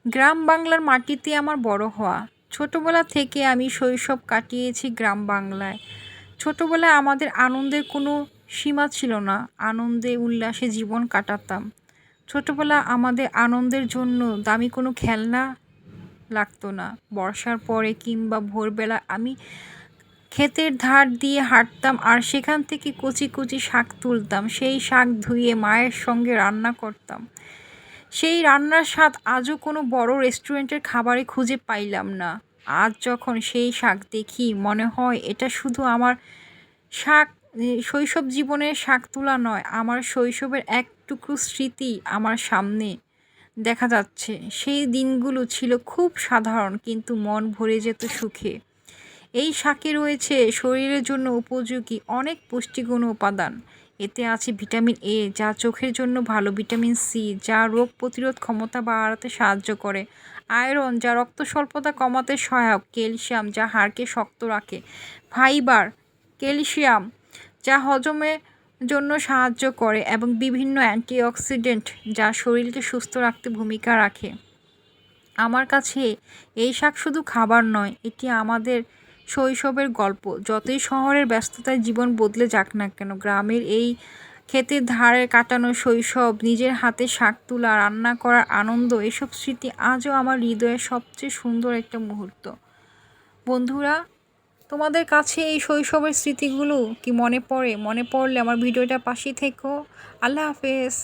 গ্রাম বাংলার মাটিতে আমার বড় হওয়া। ছোটবেলা থেকে আমি শৈশব কাটিয়েছি গ্রাম বাংলায়। ছোটবেলায় আমাদের আনন্দের কোনো সীমা ছিল না। আনন্দে উল্লাসে জীবন কাটাতাম। ছোটবেলা আমাদের আনন্দের জন্য দামি কোনো খেলনা লাগতো না। বর্ষার পরে কিংবা ভোরবেলা আমি ক্ষেতের ধার দিয়ে হাঁটতাম আর সেখান থেকে কচি কচি শাক তুলতাম। সেই শাক ধুয়ে মায়ের সঙ্গে রান্না করতাম। সেই রান্নার স্বাদ আজও কোনো বড় রেস্টুরেন্টের খাবারে খুঁজে পাইলাম না। আজ যখন সেই শাক দেখি মনে হয় এটা শুধু আমার শাক শৈশব জীবনের শাক তোলা নয়, আমার শৈশবের এক টুকরো স্মৃতি আমার সামনে দেখা যাচ্ছে। সেই দিনগুলো ছিল খুব সাধারণ কিন্তু মন ভরে যেত সুখে। এই শাকে রয়েছে শরীরের জন্য উপযোগী অনেক পুষ্টিগুণ উপাদান। এতে আছে ভিটামিন এ যা চোখের জন্য ভালো, ভিটামিন সি যা রোগ প্রতিরোধ ক্ষমতা বাড়াতে সাহায্য করে, আয়রন যা রক্ত স্বল্পতা কমাতে সহায়ক, ক্যালসিয়াম যা হাড়কে শক্ত রাখে, ফাইবার ক্যালসিয়াম যা হজমের জন্য সাহায্য করে এবং বিভিন্ন অ্যান্টিঅক্সিডেন্ট যা শরীরকে সুস্থ রাখতে ভূমিকা রাখে। আমার কাছে এই শাক শুধু খাবার নয়, এটি আমাদের শৈশবের গল্প। যতই শহরের ব্যস্ততায় জীবন বদলে যাক না কেন, গ্রামের এই ক্ষেতের ধারে কাটানো শৈশব, নিজের হাতে শাক তোলা, রান্না করার আনন্দ, এসব স্মৃতি আজও আমার হৃদয়ের সবচেয়ে সুন্দর একটা মুহূর্ত। বন্ধুরা, তোমাদের কাছে এই শৈশবের স্মৃতিগুলো কি মনে পড়ে? মনে পড়লে আমার ভিডিওটা পাশে থেকো। আল্লাহ হাফেজ।